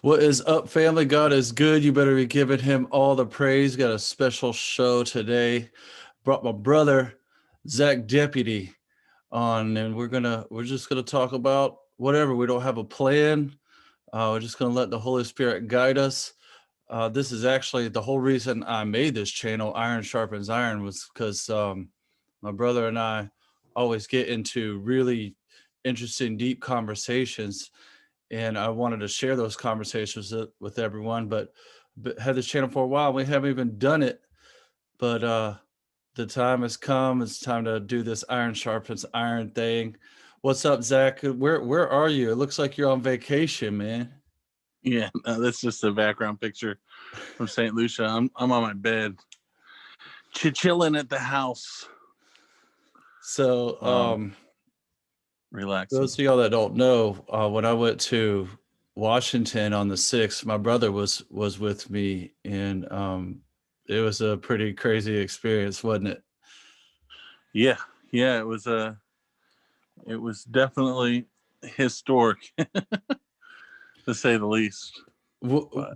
What is up, family? God is good. You better be giving him all the praise. Got a special show today. Brought my brother, Zach Deputy, on, and we're just gonna talk about whatever. We don't have a plan. We're just gonna let the Holy Spirit guide us. This is actually the whole reason I made this channel, Iron Sharpens Iron, was because my brother and I always get into really interesting, deep conversations, and I wanted to share those conversations with everyone. But had this channel for a while. We haven't even done it, but the time has come. It's time to do this Iron Sharpens Iron thing. What's up, Zach? Where are you? It looks like you're on vacation, man. Yeah, that's just a background picture from St. Lucia. I'm on my bed, chilling at the house. So, relaxing. those of y'all that don't know, when I went to Washington on the 6th, my brother was with me, and it was a pretty crazy experience, wasn't it? Yeah, it was definitely historic, to say the least. Why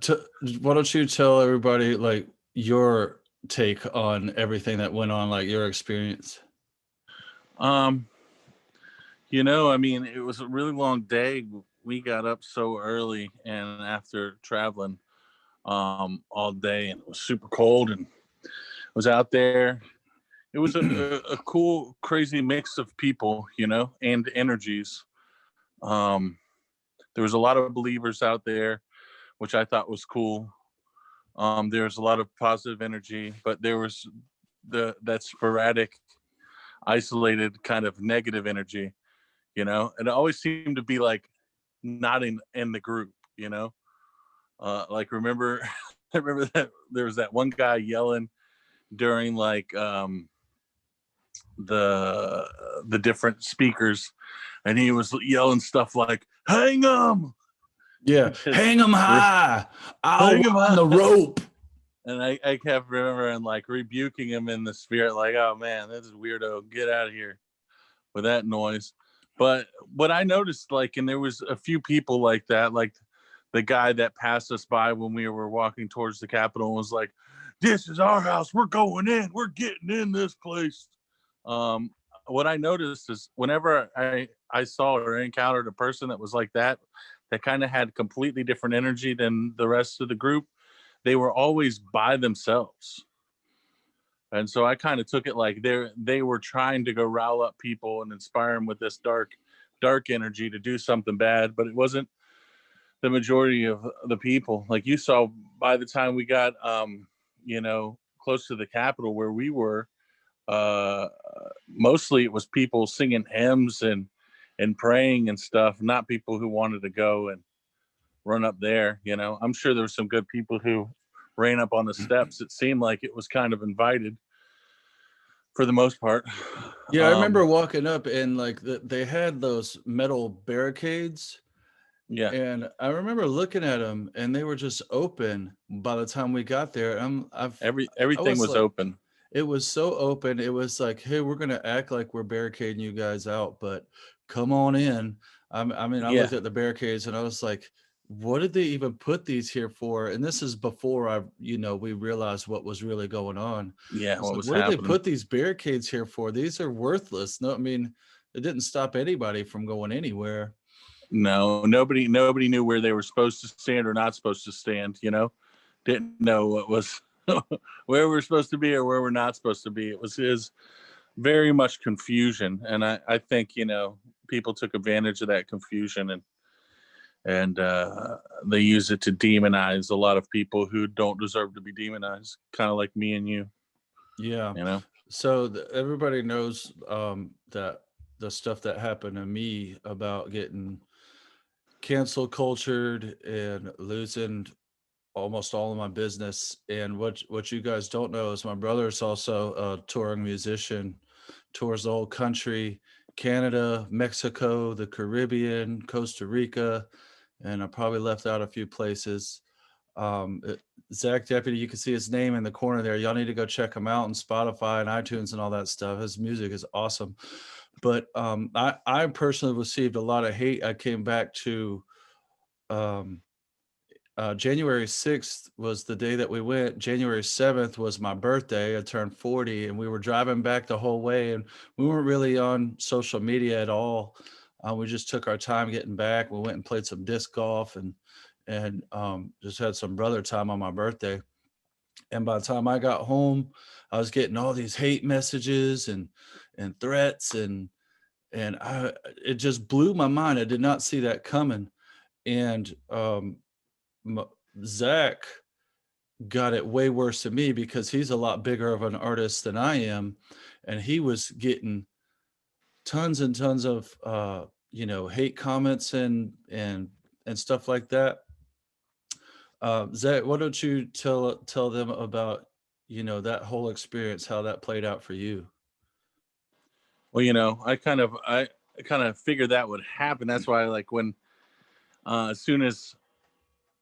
don't you tell everybody like your take on everything that went on, like your experience? I mean, it was a really long day. We got up so early, and after traveling all day, and it was super cold, and was out there. It was a cool, crazy mix of people, and energies. There was a lot of believers out there, which I thought was cool. There was a lot of positive energy, but there was that sporadic, isolated kind of negative energy. It always seemed to be like not in the group. Like remember, I remember that there was that one guy yelling during like the different speakers, and he was yelling stuff like "Hang them!" Yeah, hang them high. I'll run the rope. And I kept remembering like rebuking him in the spirit, like, "Oh man, this is weirdo. Get out of here with that noise." But what I noticed, like, and there was a few people like that, like the guy that passed us by when we were walking towards the Capitol was like, "This is our house. We're going in. We're getting in this place." What I noticed is whenever I saw or encountered a person that was like that kind of had completely different energy than the rest of the group, they were always by themselves. And so I kind of took it like they were trying to go rile up people and inspire them with this dark energy to do something bad, but it wasn't the majority of the people. Like you saw, by the time we got close to the Capitol where we were, mostly it was people singing hymns and praying and stuff, not people who wanted to go and run up there. I'm sure there were some good people who ran up on the steps. It seemed like it was kind of invited for the most part. Yeah, I remember walking up, and like they had those metal barricades. Yeah, and I remember looking at them, and they were just open by the time we got there. everything was like, open. It was so open. It was like, hey, we're gonna act like we're barricading you guys out, but come on in. I Yeah, looked at the barricades, and I was like, what did they even put these here for? And this is before we realized what was really going on. yeah, I was what like, was what did they happening? put these barricades here for? These are worthless. No, I mean, it didn't stop anybody from going anywhere. No, nobody knew where they were supposed to stand or not supposed to stand. Didn't know what was where we're supposed to be or where we're not supposed to be. It was very much confusion, and I think people took advantage of that confusion, and they use it to demonize a lot of people who don't deserve to be demonized, kind of like me and you. Yeah. So everybody knows that the stuff that happened to me about getting cancel cultured and losing almost all of my business. And what you guys don't know is my brother is also a touring musician, tours the whole country, Canada, Mexico, the Caribbean, Costa Rica, and I probably left out a few places. Zach Deputy, you can see his name in the corner there. Y'all need to go check him out on Spotify and iTunes and all that stuff. His music is awesome. But I personally received a lot of hate. I came back to January 6th was the day that we went. January 7th was my birthday. I turned 40, and we were driving back the whole way, and we weren't really on social media at all. We just took our time getting back. We went and played some disc golf and just had some brother time on my birthday. And by the time I got home, I was getting all these hate messages and threats and it just blew my mind. I did not see that coming. And m- Zach got it way worse than me because he's a lot bigger of an artist than I am, and he was getting tons and tons of hate comments and stuff like that. Zach, why don't you tell them about that whole experience, how that played out for you? Well, I kind of figured that would happen. That's why, like, when as soon as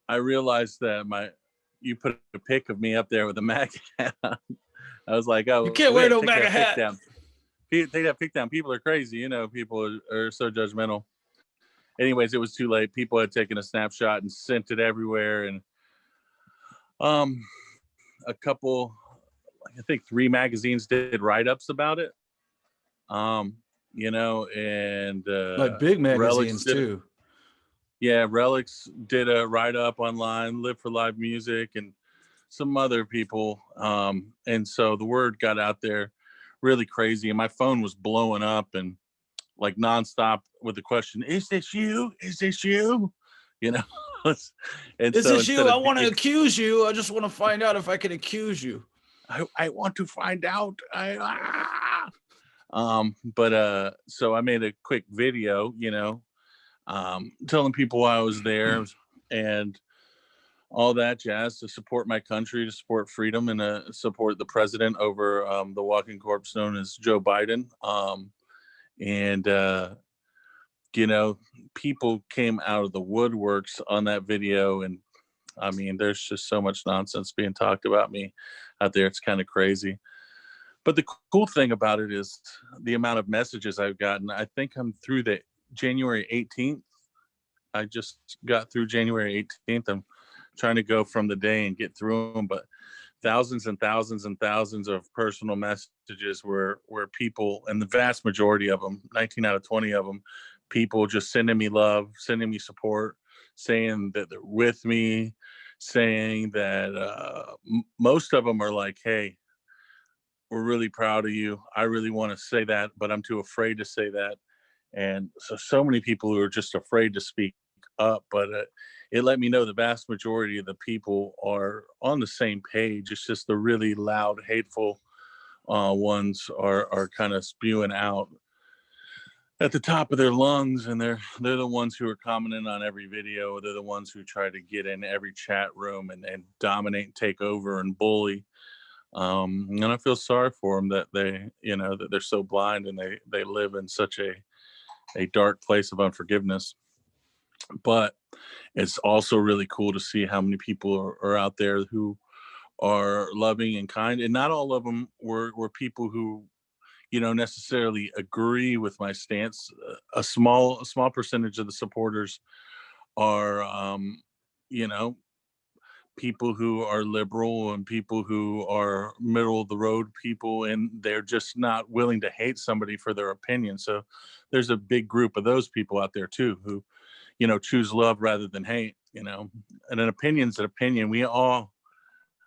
I realized that you put a pic of me up there with a MAGA hat on, I was like, You oh, can't we wear had to no take MAGA that pic hat. down. Take that pic down. People are crazy. People are so judgmental. Anyways, it was too late. People had taken a snapshot and sent it everywhere, and um, a couple, I think 3 magazines did write-ups about it. Um, and Like big Relics magazines did it. too. Yeah, Relics did a write-up online, Live for Live Music, and some other people. And so the word got out there really crazy, and my phone was blowing up and like nonstop with the question, "Is this you? Is this you?" You know. And Is so this instead you? I of want to accuse you. I just want to find out if I can accuse you. I want to find out. But so I made a quick video, telling people why I was there and all that jazz to support my country, to support freedom, and support the president over the walking corpse known as Joe Biden. And you know, people came out of the woodworks on that video, and I mean, there's just so much nonsense being talked about me out there. It's kind of crazy. But the cool thing about it is the amount of messages I've gotten. I think I'm through the January 18th. I just got through January 18th. I'm trying to go from the day and get through them, but thousands and thousands and thousands of personal messages where people, and the vast majority of them, 19 out of 20 of them, people just sending me love, sending me support, saying that they're with me, saying that most of them are like, "Hey, we're really proud of you. I really want to say that, but I'm too afraid to say that." And so many people who are just afraid to speak up, but it let me know the vast majority of the people are on the same page. It's just the really loud, hateful ones are kind of spewing out at the top of their lungs, and they're the ones who are commenting on every video. They're the ones who try to get in every chat room and dominate and take over and bully. And I feel sorry for them that that they're so blind, and they live in such a dark place of unforgiveness. But it's also really cool to see how many people are out there who are loving and kind, and not all of them were people who necessarily agree with my stance. A small percentage of the supporters are you know people who are liberal and people who are middle of the road people, and they're just not willing to hate somebody for their opinion. So there's a big group of those people out there too who choose love rather than hate. And an opinion's an opinion. We all,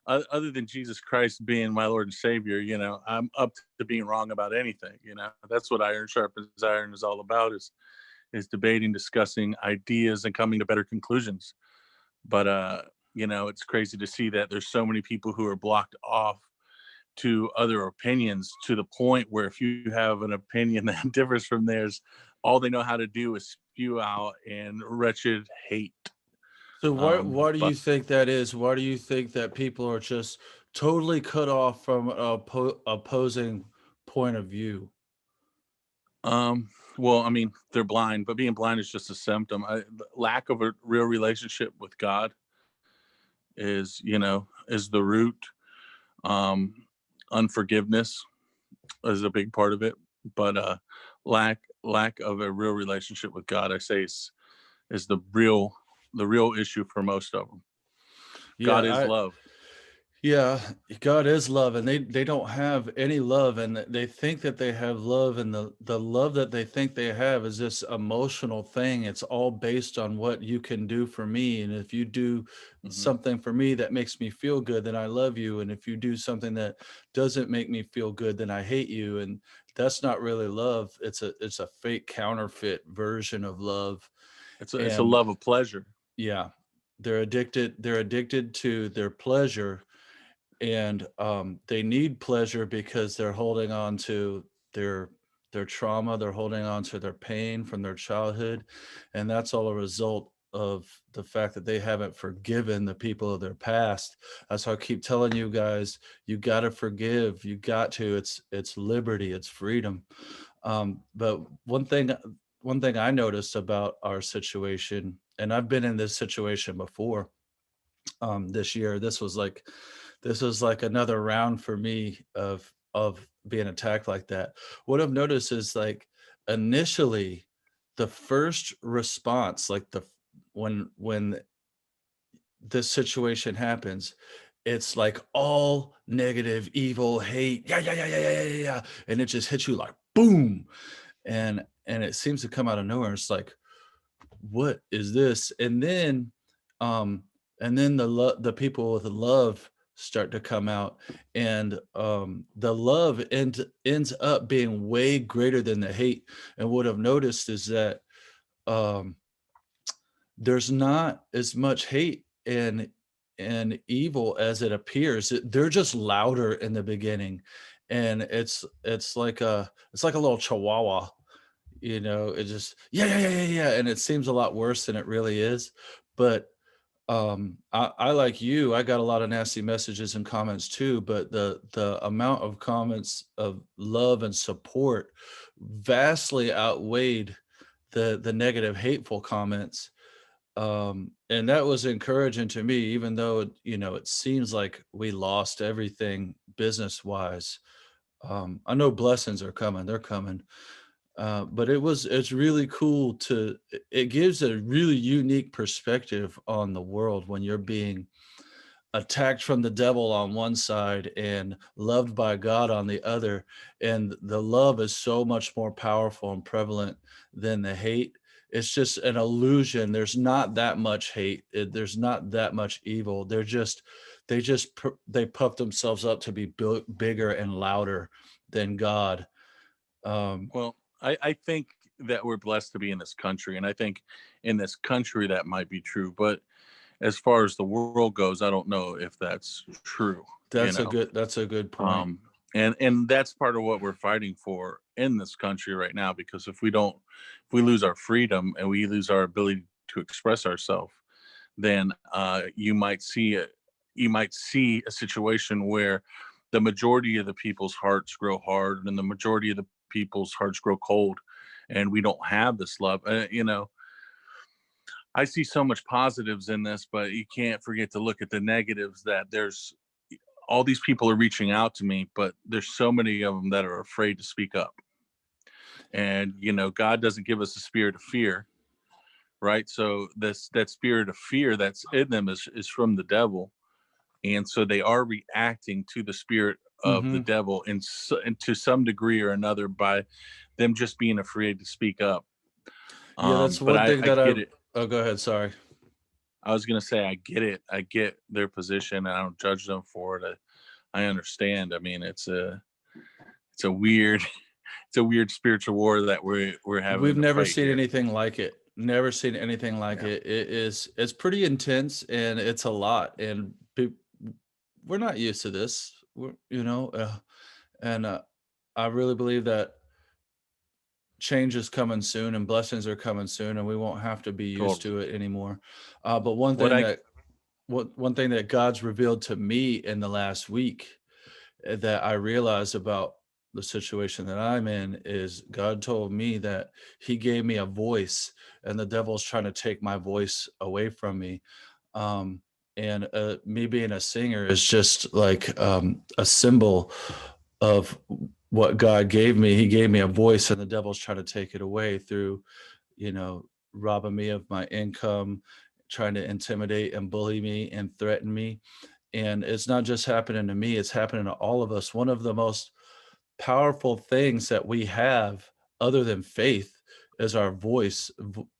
other than Jesus Christ being my Lord and Savior, I'm up to being wrong about anything. That's what iron sharpens iron is all about, is debating, discussing ideas, and coming to better conclusions. But it's crazy to see that there's so many people who are blocked off to other opinions, to the point where if you have an opinion that differs from theirs, all they know how to do is spew out and wretched hate. So why do But you think that is? Why do you think that people are just totally cut off from opposing point of view? well, I mean, they're blind, but being blind is just a symptom. The lack of a real relationship with God is the root. Um, Unforgiveness is a big part of it, but lack of a real relationship with God, I say, is the real issue for most of them. God is I love. Yeah, God is love, and they don't have any love, and they think that they have love, and the love that they think they have is this emotional thing. It's all based on what you can do for me, and if you do Hmm. something for me that makes me feel good, then I love you, and if you do something that doesn't make me feel good, then I hate you, and that's not really love. It's a fake counterfeit version of love, It's a and love of pleasure. yeah, they're addicted to their pleasure, and they need pleasure because they're holding on to their their trauma, they're holding on to their pain from their childhood, and that's all a result of the fact that they haven't forgiven the people of their past. That's why I keep telling you guys, you got to forgive, you got to. It's liberty, it's freedom. But one thing I noticed about our situation, and I've been in this situation before, this year. This was like another round for me of being attacked like that. What I've noticed is, like, initially the first response, like when this situation happens, it's like all negative, evil, hate, yeah, yeah, yeah, yeah, yeah, yeah, yeah, yeah, and it just hits you like boom, and it seems to come out of nowhere. It's like, what is this? Um and then the people with love start to come out, and the love ends up being way greater than the hate. And what I've noticed is that um there's not as much hate and evil as it appears. They're just louder in the beginning, and it's like a little chihuahua. It just, yeah, yeah, yeah, yeah, yeah, and it seems a lot worse than it really is. But I like you, I got a lot of nasty messages and comments too, but the amount of comments of love and support vastly outweighed the negative, hateful comments. And that was encouraging to me, even though it seems like we lost everything business wise. I know blessings are coming, they're coming. But it's really cool it gives a really unique perspective on the world when you're being attacked from the devil on one side and loved by God on the other. And the love is so much more powerful and prevalent than the hate. It's just an illusion. There's not that much hate. There's not that much evil. They puff themselves up to be bigger and louder than God. Um, Well, I think that we're blessed to be in this country, and I think in this country that might be true. But as far as the world goes, I don't know if that's true. You know, that's a good point. um, and that's part of what we're fighting for in this country right now. Because if we lose our freedom and we lose our ability to express ourselves, then you might see a situation where the majority of the people's hearts grow hard and the majority of the people's hearts grow cold, and we don't have this love. I see so much positives in this, but you can't forget to look at the negatives. That there's all these people are reaching out to me, but there's so many of them that are afraid to speak up. And God doesn't give us a spirit of fear, right? So that spirit of fear that's in them is from the devil, and so they are reacting to the spirit of the Hmm. devil and to some degree or another by them just being afraid to speak up. Yeah, that's But one I, thing I that get it. oh, go ahead. Sorry. I was gonna say I get it. I get their position, and I don't judge them for it. I understand. I mean, it's a weird it's a weird spiritual war that we're having We've to never fight seen here. anything like it. Never seen anything like Yeah. it. It's pretty intense, and it's a lot. And we're not used to this. And I really believe that change is coming soon and blessings are coming soon, and we won't have to be used Totally. to it anymore. But one What thing I that one thing that God's revealed to me in the last week, that I realized about the situation that I'm in, is God told me that He gave me a voice, and the devil's trying to take my voice away from me. Um, and me being a singer is just like a symbol of what God gave me. He gave me a voice, and the devil's trying to take it away through, you know, robbing me of my income, trying to intimidate and bully me and threaten me. And it's not just happening to me, it's happening to all of us. One of the most powerful things that we have other than faith is our voice.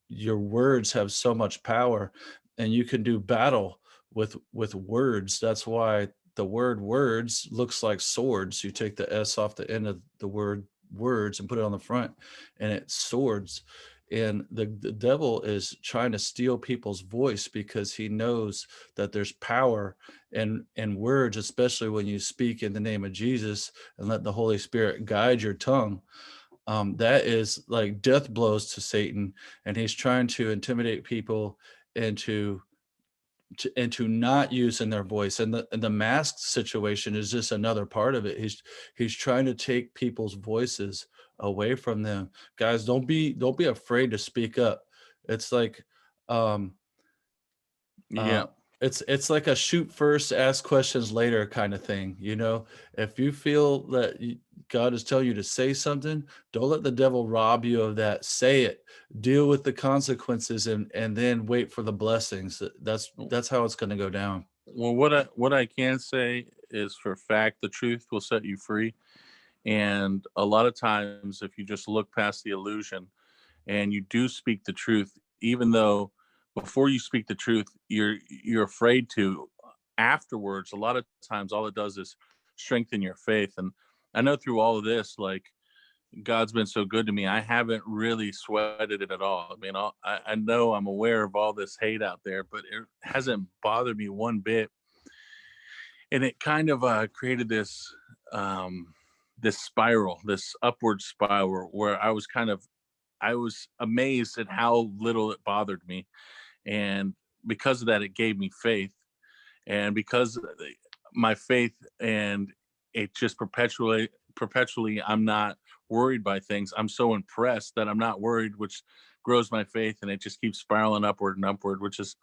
Your words have so much power, and you can do battle with words. That's why the word words looks like swords. You take the s off the end of the word words and put it on the front, and it's swords. And the devil is trying to steal people's voice because he knows that there's power in words, especially when you speak in the name of Jesus and let the Holy Spirit guide your tongue. That is like death blows to Satan, and he's trying to intimidate people into into not using their voice. And the mask situation is just another part of it. He's trying to take people's voices away from them. Guys, don't be afraid to speak up. It's like um uh, Yeah. it's like a shoot first, ask questions later kind of thing, you know? If you feel that God is telling you to say something, don't let the devil rob you of that. Say it. Deal with the consequences and then wait for the blessings. That's how it's going to go down. Well, what I can say is for a fact, the truth will set you free. And a lot of times, if you just look past the illusion and you do speak the truth, even though before you speak the truth, you're afraid to, afterwards, a lot of times all it does is strengthen your faith. And I know through all of this, like God's been so good to me. I haven't really sweated it at all. I mean, I know I'm aware of all this hate out there, but it hasn't bothered me one bit. And it kind of created um, this spiral, this upward spiral, where I was amazed at how little it bothered me, and because of that, it gave me faith, and because my faith, and it just perpetually, I'm not worried by things. I'm so impressed that I'm not worried, which grows my faith, and it just keeps spiraling upward and upward, which is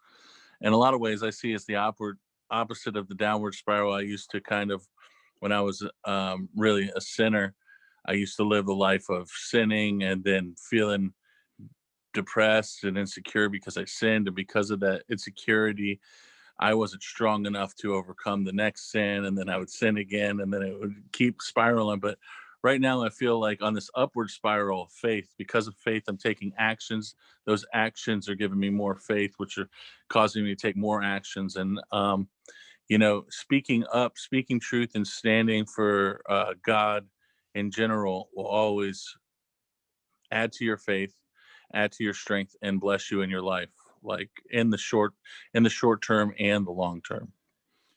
in a lot of ways I see as the opposite of the downward spiral I used to kind of, when I was really a sinner. I used to live the life of sinning and then feeling depressed and insecure because I sinned, and because of that insecurity, I wasn't strong enough to overcome the next sin, and then I would sin again, and then it would keep spiraling. But right now, I feel like on this upward spiral of faith. Because of faith, I'm taking actions. Those actions are giving me more faith, which are causing me to take more actions. And speaking up, speaking truth, and standing for God in general will always add to your faith, add to your strength, and bless you in your life, like in the short term and the long term.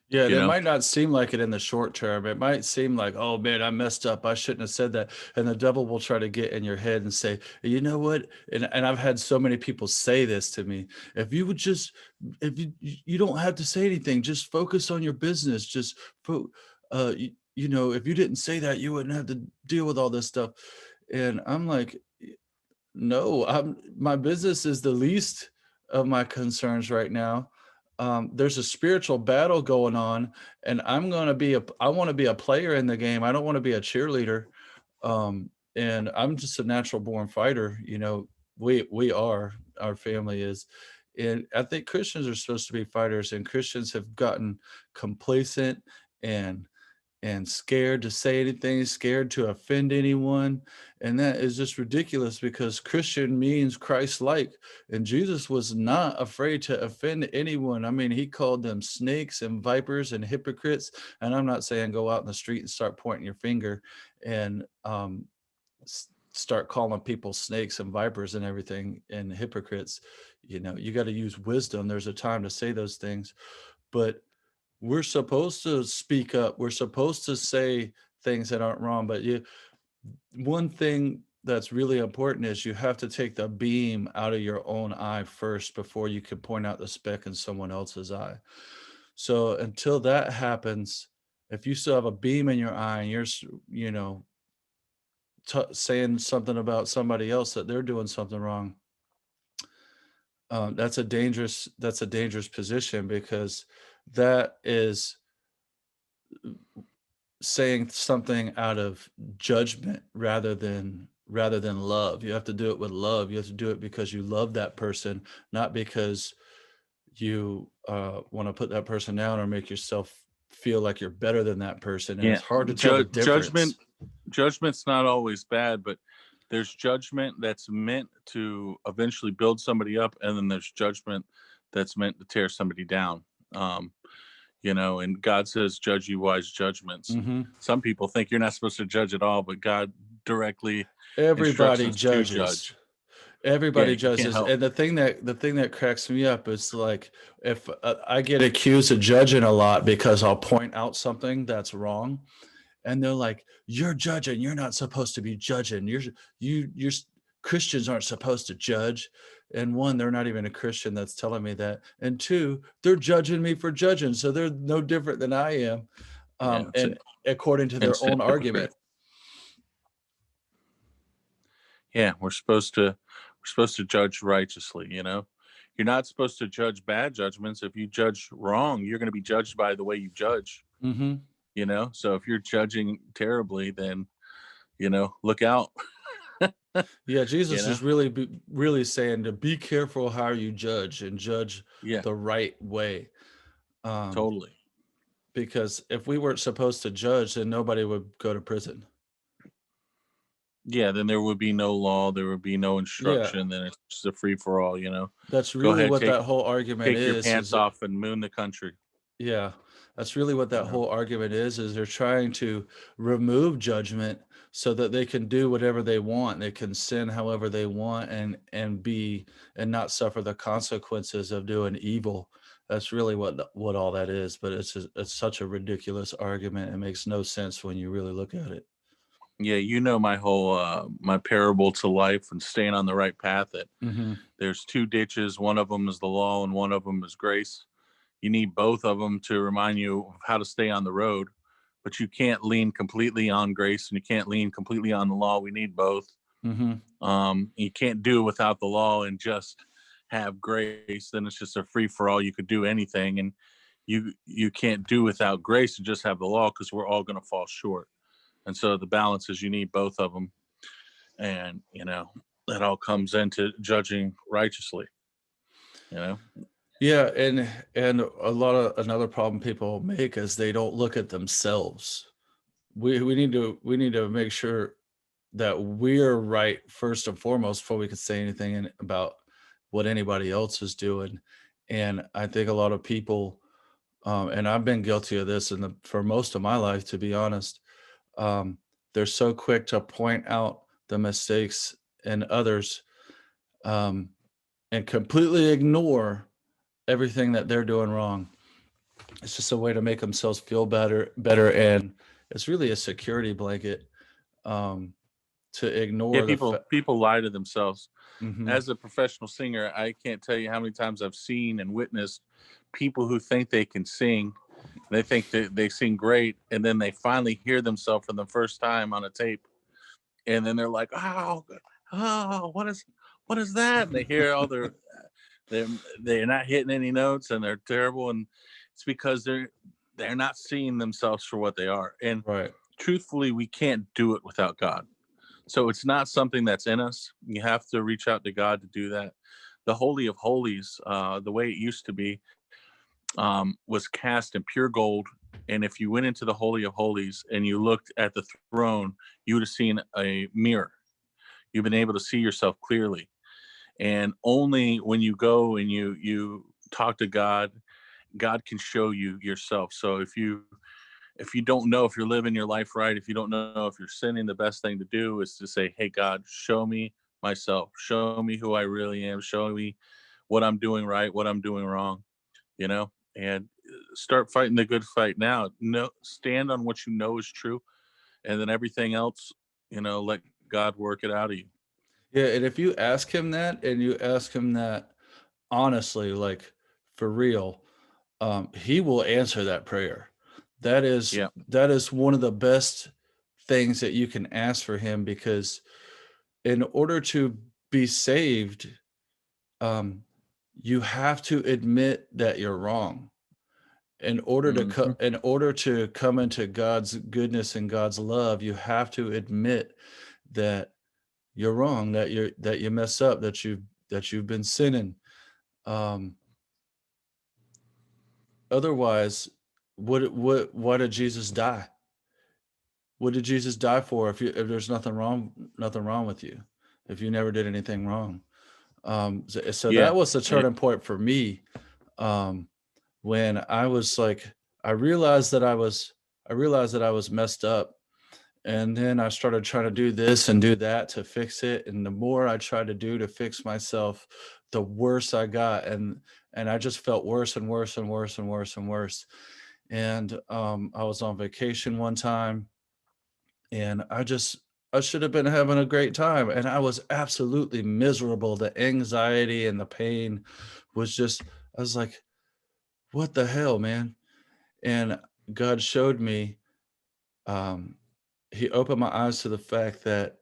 Yeah, You and it know, might not seem like it in the short term. It might seem like, oh man, I messed up. I shouldn't have said that. And the devil will try to get in your head and say, you know what? And I've had so many people say this to me. If you would just, if you don't have to say anything, just focus on your business. Just, if you didn't say that, you wouldn't have to deal with all this stuff. And I'm like, no, my business is the least of my concerns right now. There's a spiritual battle going on, and I want to be a player in the game. I don't want to be a cheerleader. And I'm just a natural born fighter. We are, our family is. And I think Christians are supposed to be fighters, and Christians have gotten complacent and scared to say anything, scared to offend anyone. And that is just ridiculous, because Christian means Christ-like. And Jesus was not afraid to offend anyone. I mean, he called them snakes and vipers and hypocrites. And I'm not saying go out in the street and start pointing your finger and start calling people snakes and vipers and everything and hypocrites. You got to use wisdom. There's a time to say those things. But we're supposed to speak up. We're supposed to say things that aren't wrong. But one thing that's really important is you have to take the beam out of your own eye first before you can point out the speck in someone else's eye. So until that happens, if you still have a beam in your eye and you're, saying something about somebody else that they're doing something wrong, that's a dangerous position, because that is saying something out of judgment rather than love. You have to do it with love. You have to do it because you love that person, not because you want to put that person down or make yourself feel like you're better than that person, and Yeah, it's hard to tell the difference. judgment's not always bad, but there's judgment that's meant to eventually build somebody up, and then there's judgment that's meant to tear somebody down. Um, and God says, "Judge you wise judgments." Hmm. Some people think you're not supposed to judge at all, but God directly instructs Everybody us to judges. judge. Yeah, Everybody you can't judges, help. and the thing that cracks me up is like if I get accused of judging a lot because I'll point out something that's wrong, and they're like, "You're judging. You're not supposed to be judging. Christians aren't supposed to judge." And one, they're not even a Christian that's telling me that, and two, they're judging me for judging, so they're no different than I am, Yeah, it's an and according to their instant own hypocrite. argument. Yeah, we're supposed to judge righteously. You're not supposed to judge bad judgments. If you judge wrong, you're going to be judged by the way you judge. Hmm. So if you're judging terribly, then look out. Yeah, you Jesus know is really saying to be careful how you judge and judge yeah, the right way. Um, totally. because if we weren't supposed to judge, then nobody would go to prison. Yeah, then there would be no law, there would be no Yeah, instruction, then it's just a free for all. that's Go really ahead, what take that whole argument take your is. pants off and moon the country. Yeah, that's really what you that know whole argument is they're trying to remove judgment so that they can do whatever they want. They can sin however they want and not suffer the consequences of doing evil. That's really what all that is, but it's such a ridiculous argument. It makes no sense when you really look at it. yeah, my whole my parable to life and staying on the right path. That Hmm. there's two ditches, one of them is the law and one of them is grace. You need both of them to remind you of how to stay on the road, but you can't lean completely on grace and you can't lean completely on the law. We need both. Hmm. You can't do it without the law and just have grace. Then it's just a free for all. You could do anything, and you can't do without grace and just have the law, because we're all going to fall short. And so the balance is you need both of them, and that all comes into judging righteously. You know, Yeah, and another problem people make is they don't look at themselves. We need to make sure that we're right first and foremost before we can say anything about what anybody else is doing. And I think a lot of people, and I've been guilty of this for most of my life, to be honest. Um, they're so quick to point out the mistakes in others, um, and completely ignore everything that they're doing wrong. It's just a way to make themselves feel better, and it's really a security blanket, um, to yeah, ignore the fact. people lie to themselves. Hmm. As a professional singer, I can't tell you how many times I've seen and witnessed people who think they can sing. They think that they sing great, and then they finally hear themselves for the first time on a tape, and then they're like, "Oh, what is that?" And they hear all they're they're not hitting any notes, and they're terrible, and it's because they're not seeing themselves for what they are. And Right. truthfully, we can't do it without God. So it's not something that's in us. You have to reach out to God to do that. The Holy of Holies, the way it used to be, was cast in pure gold. And if you went into the Holy of Holies and you looked at the throne, you would have seen a mirror. You've been able to see yourself clearly. And only when you go and you talk to God, God can show you yourself. So if you don't know if you're living your life right, if you don't know if you're sinning, the best thing to do is to say, "Hey God, show me myself. Show me who I really am. Show me what I'm doing right, what I'm doing wrong." And start fighting the good fight now. No, stand on what you know is true, and then everything else, let God work it out of you. Yeah, and if you ask him that and you ask him that honestly, like for real, he will answer that prayer. That is Yeah. that is one of the best things that you can ask for him, because in order to be saved, um, you have to admit that you're wrong. Hmm. In order to come into God's goodness and God's love, you have to admit that you're wrong, that you mess up, that you've been sinning. Um, Otherwise, why did Jesus die? What did Jesus die for if there's nothing wrong with you, if you never did anything wrong? So Yeah. that was the It, turning point for me. Um, when I was like, I realized that I was messed up. And then I started trying to do this and do that to fix it. And the more I tried to do to fix myself, the worse I got. And I just felt worse and worse and worse and worse and worse. And I was on vacation one time, and I should have been having a great time, and I was absolutely miserable. The anxiety and the pain was just, I was like, what the hell, man? And God showed me, um, he opened my eyes to the fact that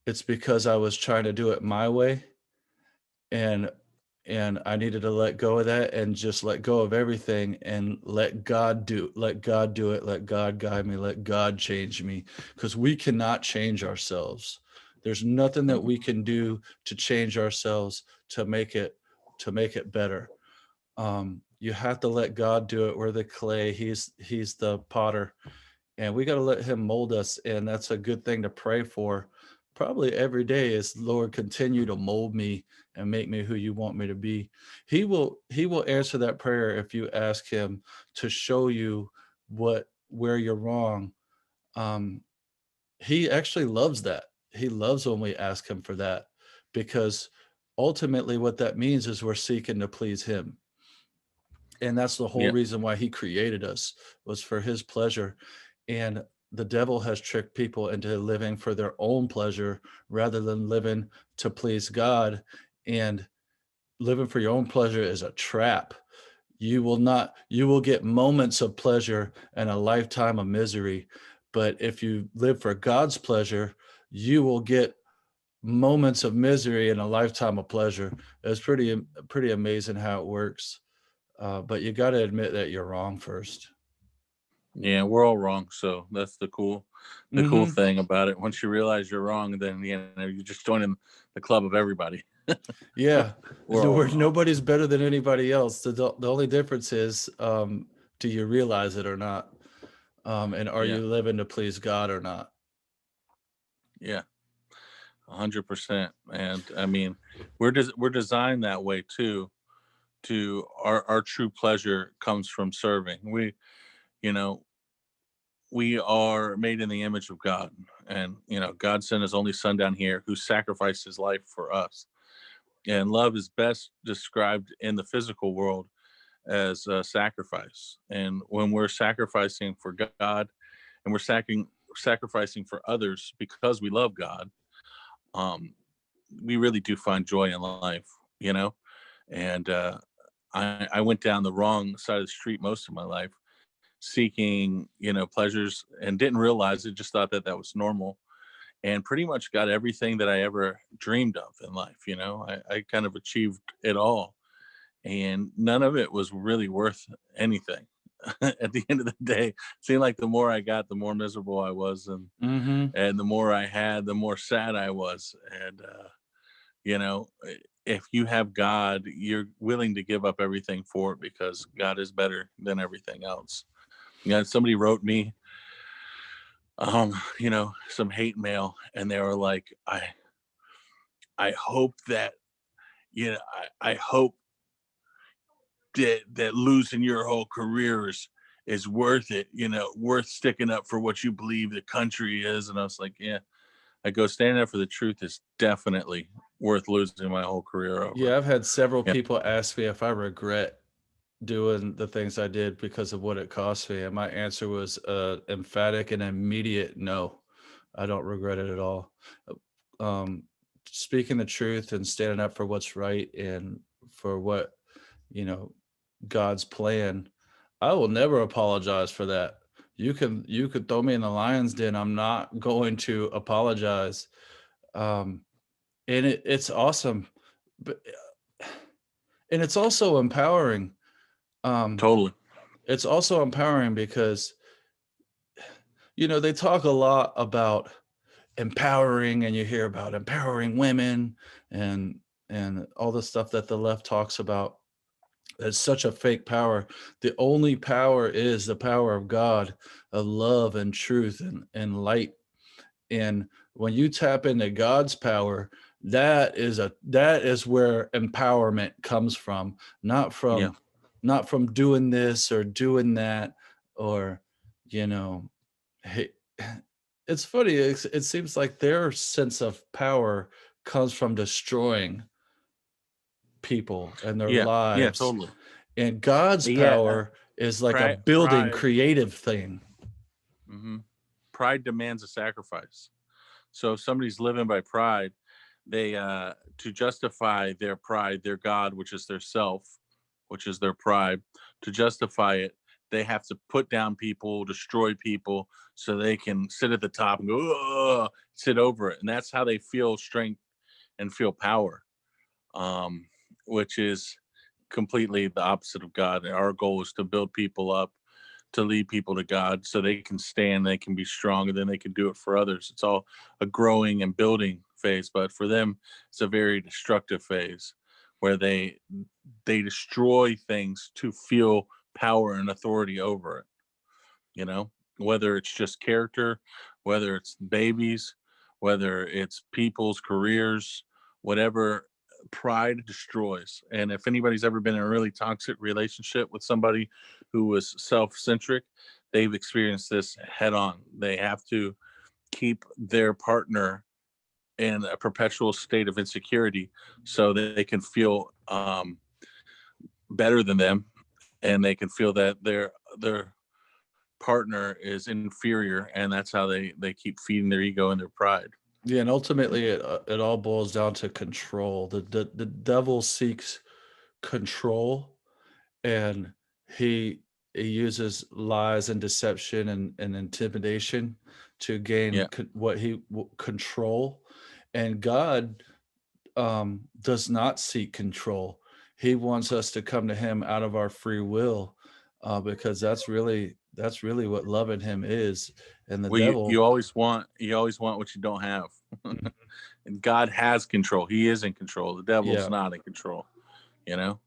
it's because I was trying to do it my way, and I needed to let go of that and just let go of everything and let God do it, let God guide me, let God change me, because we cannot change ourselves. There's nothing that we can do to change ourselves to make it better. You have to let God do it. We're the clay. He's the potter, and we got to let him mold us. And that's a good thing to pray for probably every day is, Lord, continue to mold me and make me who you want me to be. He will answer that prayer if you ask him to show you where you're wrong. um he actually loves that. He loves when we ask him for that, because ultimately what that means is we're seeking to please him. And that's the whole yeah. reason why he created us, was for his pleasure. And the devil has tricked people into living for their own pleasure rather than living to please God. And living for your own pleasure is a trap. You will get moments of pleasure and a lifetime of misery. But if you live for God's pleasure, you will get moments of misery and a lifetime of pleasure. It's pretty amazing how it works. But you got to admit that you're wrong first. Yeah, we're all wrong. So that's the cool Hmm. thing about it. Once you realize you're wrong, then you just join in the club of everybody. Yeah, We're all wrong. nobody's better than anybody else. The only difference is, do you realize it or not? And are Yeah, you living to please God or not? yeah, 100%. And I mean, we're designed that way too. To our true pleasure comes from serving. You know, we are made in the image of God, and God sent His only Son down here who sacrificed His life for us. And love is best described in the physical world as a sacrifice. And when we're sacrificing for God and we're sacrificing for others because we love God, um, we really do find joy in life, you know? And I went down the wrong side of the street most of my life, seeking, pleasures, and didn't realize it, just thought that that was normal. And pretty much got everything that I ever dreamed of in life. I kind of achieved it all, and none of it was really worth anything. At the end of the day, it seemed like the more I got, the more miserable I was, and Hmm. the more I had, the more sad I was. And if you have God, you're willing to give up everything for it because God is better than everything else. Somebody wrote me, some hate mail, and they were like, I hope that I hope that losing your whole career is worth it, worth sticking up for what you believe the country is. And I was like, yeah. I go, standing up for the truth is definitely worth losing my whole career over. Yeah, I've had several Yeah. people ask me if I regret doing the things I did because of what it cost me, and my answer was emphatic and immediate no. I don't regret it at all. Um, Speaking the truth and standing up for what's right and for what, you know, God's plan, I will never apologize for that. You could throw me in the lion's den. I'm not going to apologize. Um, and it's awesome, but and it's also empowering. Um, Totally. it's also empowering because they talk a lot about empowering, and you hear about empowering women and all the stuff that the left talks about. It's such a fake power. The only power is the power of God, of love and truth and light. And when you tap into God's power, that is where empowerment comes from, not Yeah. from not from doing this or doing that, or you know, hey, it's funny. It seems like their sense of power comes from destroying people and their Yeah. Yeah. lives, Totally. and God's Yeah. power is like a building, Pride. creative thing. Pride demands a sacrifice. So if somebody's living by pride, they to justify their pride, their God, which is their self, which is their pride, to justify it, they have to put down people, destroy people, so they can sit at the top and go, "Ugh," sit over it, and that's how they feel strength and feel power, um, which is completely the opposite of God. Our goal is to build people up, to lead people to God so they can stand, they can be strong, and then they can do it for others. It's all a growing and building phase, but for them, it's a very destructive phase where they destroy things to feel power and authority over it, you know, whether it's just character, whether it's babies, whether it's people's careers, whatever. Pride destroys. And if anybody's ever been in a really toxic relationship with somebody who was self-centric, they've experienced this head on. They have to keep their partner in a perpetual state of insecurity so that they can feel better than them, and they can feel that their partner is inferior, and that's how they keep feeding their ego and their pride. Yeah, and ultimately, it all boils down to control. The devil seeks control, and he he uses lies and deception and intimidation to gain Yeah. control. And God does not seek control. He wants us to come to Him out of our free will, because that's really what loving Him is. And the Well, you devil, always want what you don't have. Mhm. And God has control. He is in control. The devil's Yeah. not in control, you know?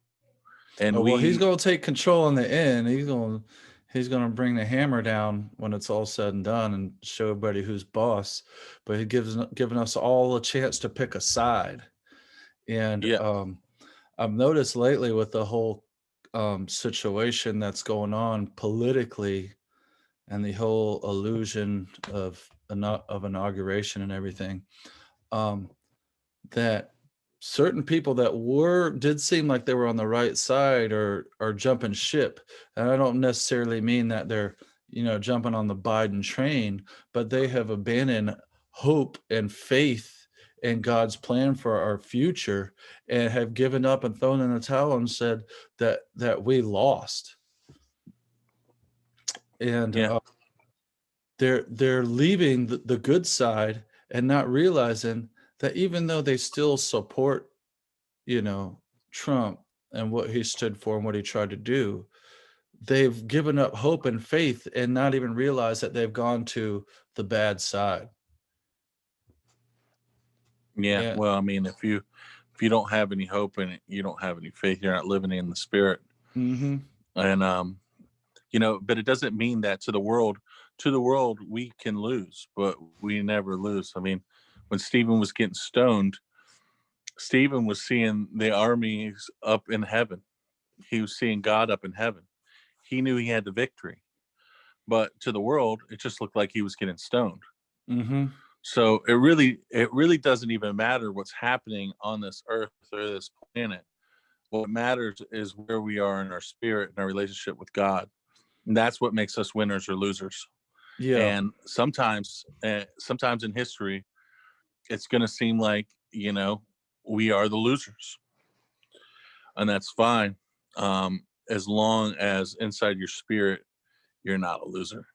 And Oh, well, he's we gonna take control in the end. He's gonna bring the hammer down when it's all said and done and show everybody who's boss. But he given us all a chance to pick a side. And yeah, I've noticed lately with the whole situation that's going on politically and the whole illusion of inauguration and everything, um, that certain people that did seem like they were on the right side are jumping ship. And I don't necessarily mean that they're, jumping on the Biden train, but they have abandoned hope and faith in God's plan for our future, and have given up and thrown in the towel and said that we lost. And yeah, they're leaving the good side and not realizing that even though they still support, you know, Trump and what he stood for and what he tried to do, they've given up hope and faith and not even realize that they've gone to the bad side. yeah. Yeah. Well, I mean, if you don't have any hope in it, you don't have any faith. You're not living in the spirit. Mhm. And but it doesn't mean that to the world we can lose, but we never lose. I mean, when Stephen was getting stoned, Stephen was seeing the armies up in heaven. He was seeing God up in heaven. He knew he had the victory. But to the world, it just looked like he was getting stoned. Mhm. So it really doesn't even matter what's happening on this earth or this planet. What matters is where we are in our spirit and our relationship with God. And that's what makes us winners or losers. Yeah. And sometimes in history, it's going to seem like, we are the losers, and that's fine. As long as inside your spirit, you're not a loser.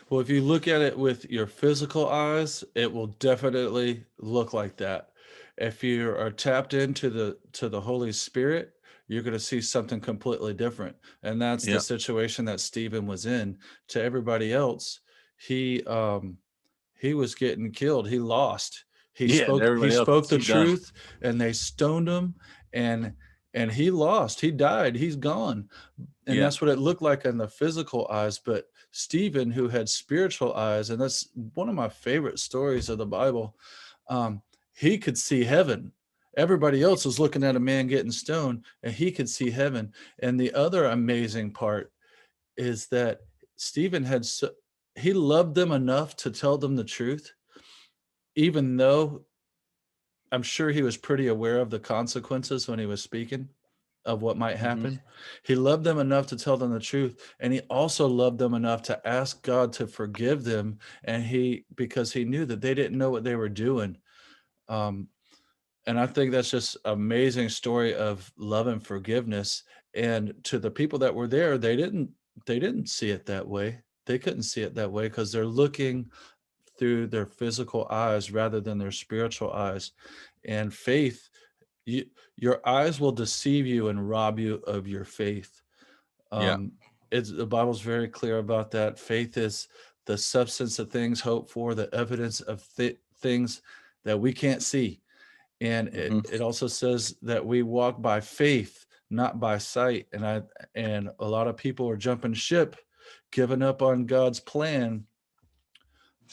Well, if you look at it with your physical eyes, it will definitely look like that. If you are tapped into the Holy Spirit, you're going to see something completely different. And that's the Yeah. situation that Stephen was in. To everybody else, he he was getting killed. He lost. He Yeah. And spoke he everybody else, spoke the he done. truth, and they stoned him. And and he died, he's gone. And Yeah. that's what it looked like in the physical eyes. But Stephen, who had spiritual eyes, and that's one of my favorite stories of the Bible, um, he could see heaven. Everybody else was looking at a man getting stoned, and he could see heaven. And the other amazing part is that Stephen he loved them enough to tell them the truth, even though I'm sure he was pretty aware of the consequences when he was speaking of what might Hmm. happen. He loved them enough to tell them the truth, and he also loved them enough to ask God to forgive them, and because he knew that they didn't know what they were doing. Um, and I think that's just amazing story of love and forgiveness. And to the people that were there, they didn't see it that way. They couldn't see it that way because they're looking through their physical eyes rather than their spiritual eyes. And faith, you, your eyes will deceive you and rob you of your faith. Yeah. Um, the Bible's very clear about that. Faith is the substance of things hoped for, the evidence of things that we can't see. And it, Hmm. it also says that we walk by faith, not by sight. And a lot of people are jumping ship, giving up on God's plan,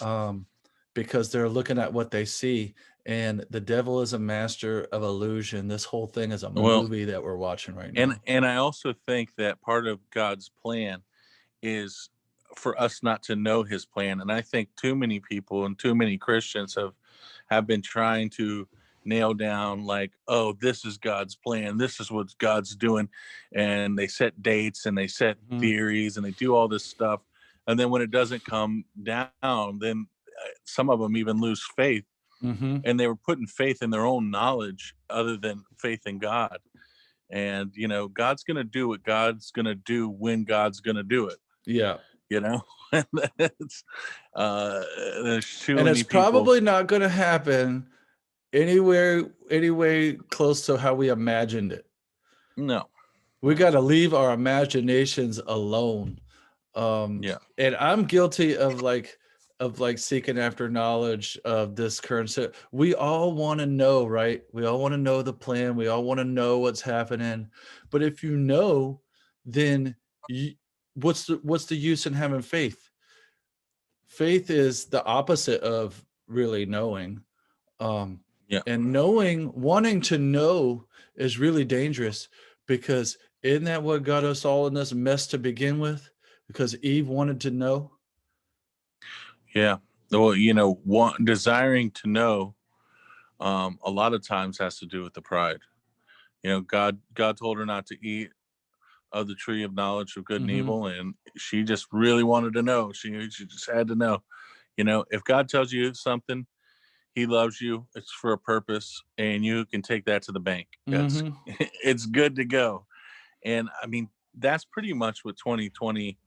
um, because they're looking at what they see. And the devil is a master of illusion. This whole thing is a Well, movie that we're watching right and now. I also think that part of God's plan is for us not to know his plan. And I think too many people and too many Christians have been trying to nail down, like, oh, this is God's plan, this is what God's doing, and they set dates and they set Mhm. theories and they do all this stuff, and then when it doesn't come down, then some of them even lose faith, Mhm. and they were putting faith in their own knowledge other than faith in God. And God's going to do what God's going to do when God's going to do it, Yeah. you know. And it's uh there's too And it's many people. probably not going to happen anyway close to how we imagined it. No. We got to leave our imaginations alone. Yeah. And I'm guilty of like seeking after knowledge of this current set. We all want to know, right? We all want to know the plan. We all want to know what's happening. But if you know, then you, what's the use in having faith? Faith is the opposite of really knowing. Um, Yeah. and wanting to know is really dangerous, because isn't that what got us all in this mess to begin with? Because Eve wanted to know. Yeah. Well, desiring to know, a lot of times has to do with the pride. God told her not to eat of the tree of knowledge of good and Hmm. evil, and she just really wanted to know. She just had to know. If God tells you something, he loves you, it's for a purpose, and you can take that to the bank. It's Hmm. it's good to go. And I mean, that's pretty much what 2020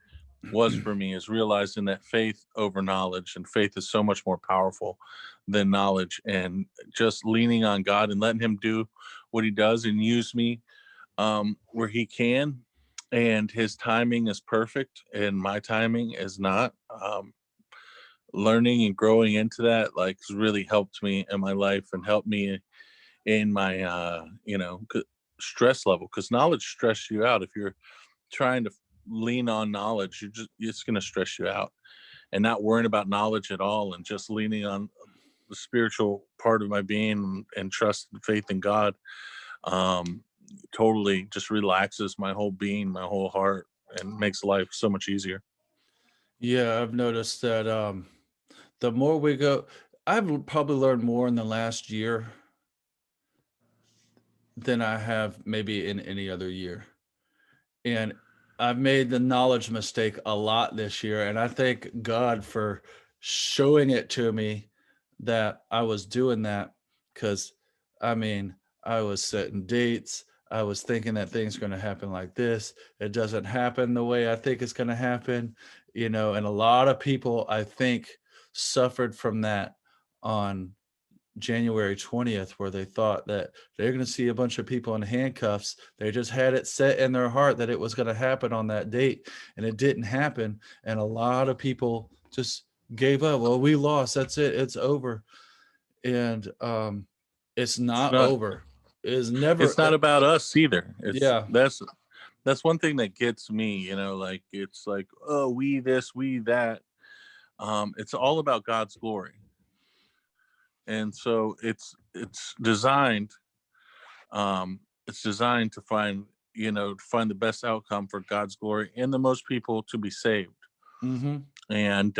was for me, is realizing that faith over knowledge, and faith is so much more powerful than knowledge, and just leaning on God and letting him do what he does and use me where he can. And his timing is perfect and my timing is not. Learning and growing into that, like, has really helped me in my life and helped me in my stress level, because knowledge stress you out. If you're trying to lean on knowledge, it's going to stress you out. And not worrying about knowledge at all and just leaning on the spiritual part of my being and trust and faith in God, um, totally just relaxes my whole being, my whole heart, and makes life so much easier. Yeah, I've noticed that the more we go, I've probably learned more in the last year than I have maybe in any other year. And I've made the knowledge mistake a lot this year, and I thank God for showing it to me that I was doing that. Because I mean, I was setting dates, I was thinking that things are gonna happen like this, it doesn't happen the way I think it's gonna happen, and a lot of people, I think, suffered from that on January 20th, where they thought that they're going to see a bunch of people in handcuffs. They just had it set in their heart that it was going to happen on that date, and it didn't happen. And a lot of people just gave up. Well, we lost. That's it. It's over. And it's It's not not. over. is never. It's not about us either. It's Yeah. that's one thing that gets me, like it's like, oh, we this, we that. It's all about God's glory. And so it's designed to find the best outcome for God's glory and the most people to be saved. Mm-hmm. And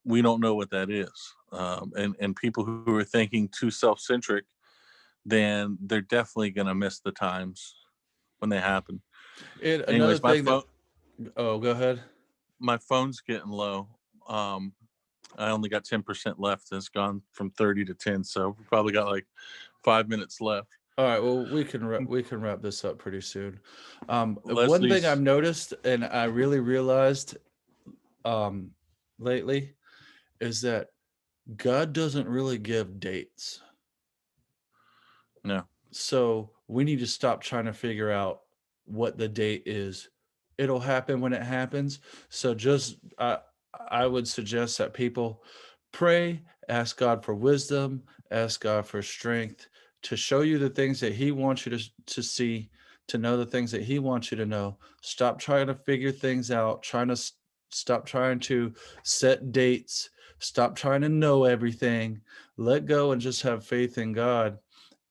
we don't know what that is. And people who are thinking too self-centric, then they're definitely going to miss the times when they happen. And another Anyways, thing that, oh, go ahead. my phone's getting low. I only got 10% left. It's gone from 30 to 10, so we probably got like 5 minutes left. All right. Well, we can wrap this up pretty soon. One thing Leslie's I've noticed, and I really realized lately, is that God doesn't really give dates. no. So we need to stop trying to figure out what the date is. It'll happen when it happens. So just I would suggest that people pray, ask God for wisdom, ask God for strength to show you the things that He wants you to see, to know the things that He wants you to know. Stop trying to figure things out, stop trying to set dates, stop trying to know everything. Let go and just have faith in God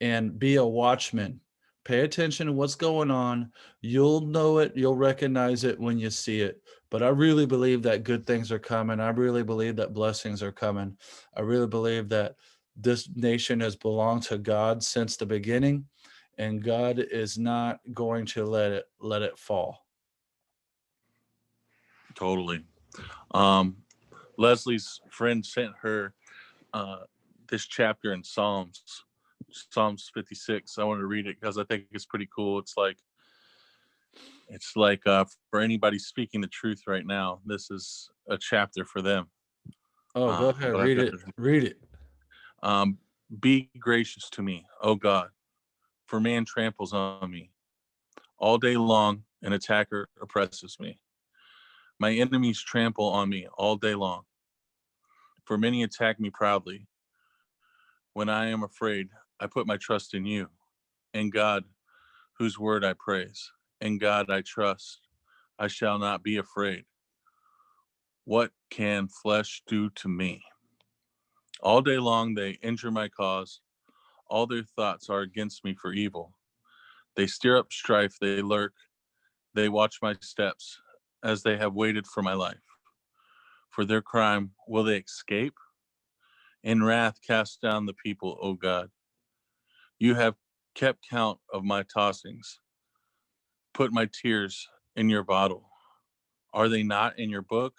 and be a watchman. Pay attention to what's going on. You'll know it, you'll recognize it when you see it. But I really believe that good things are coming. I really believe that blessings are coming. I really believe that this nation has belonged to God since the beginning, and God is not going to let it fall. Totally. Um, Leslie's friend sent her this chapter in Psalms 56. I want to read it because I think it's pretty cool. It's like for anybody speaking the truth right now, this is a chapter for them. Oh, go ahead, But I've read got it. Read it. Be gracious to me, O God, for man tramples on me. All day long, an attacker oppresses me. My enemies trample on me all day long, for many attack me proudly. When I am afraid, I put my trust in you, in God, whose word I praise. In God I trust. I shall not be afraid. What can flesh do to me? All day long they injure my cause. All their thoughts are against me for evil. They stir up strife, they lurk, they watch my steps, as they have waited for my life. For their crime, will they escape? In wrath, cast down the people, O God. You have kept count of my tossings. Put my tears in your bottle. Are they not in your book?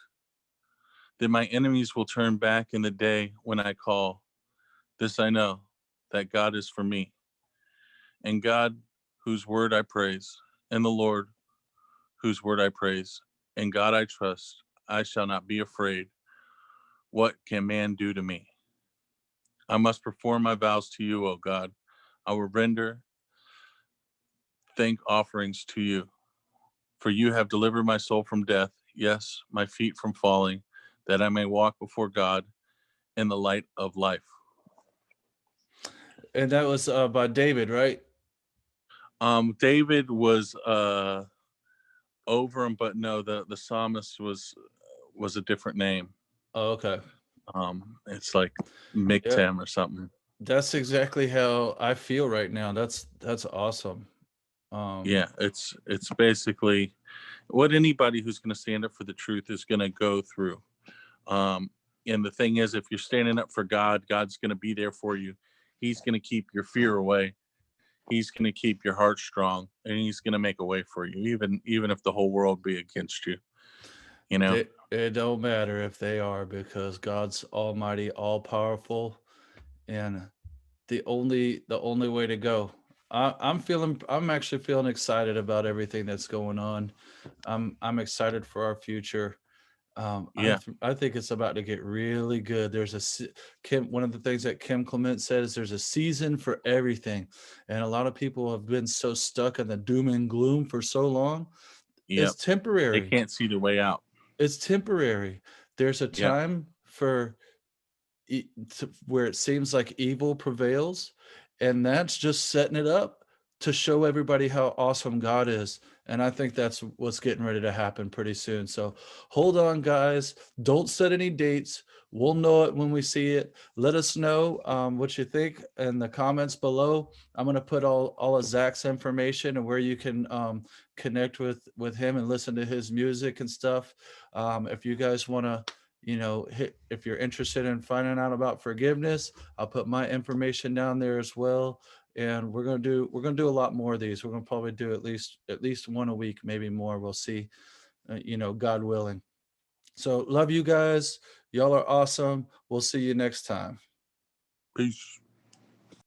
Then my enemies will turn back in the day when I call. This I know, that God is for me. And God, whose word I praise, and the Lord, whose word I praise, and God I trust, I shall not be afraid. What can man do to me? I must perform my vows to you, O God. I will render thank offerings to you. For you have delivered my soul from death, yes, my feet from falling, that I may walk before God in the light of life. And that was by David, right? David was over him, but no, the psalmist was a different name. Oh, okay. It's like Yeah. Miktam or something. That's exactly how I feel right now. That's awesome. Yeah, it's basically what anybody who's going to stand up for the truth is going to go through. And the thing is, if you're standing up for God, God's going to be there for you. He's going to keep your fear away. He's going to keep your heart strong, and he's going to make a way for you, even if the whole world be against you. You know. It don't matter if they are, because God's almighty, all powerful, and the only way to go. I'm actually feeling excited about everything that's going on. I'm excited for our future. Yeah. I think it's about to get really good. Kim. One of the things that Kim Clement said is there's a season for everything, and a lot of people have been so stuck in the doom and gloom for so long. Yep. It's They temporary. can't see their way out. It's temporary. There's a Yeah. time for where it seems like evil prevails, and that's just setting it up to show everybody how awesome God is. And I think that's what's getting ready to happen pretty soon. So hold on, guys. Don't set any dates. We'll know it when we see it. Let us know what you think in the comments below. I'm going to put all of Zach's information and where you can connect with him and listen to his music and stuff. If you guys want to, if you're interested in finding out about forgiveness, I'll put my information down there as well. And we're gonna do a lot more of these. We're gonna probably do at least one a week, maybe more. We'll see, God willing. So love you guys. Y'all are awesome. We'll see you next time. Peace.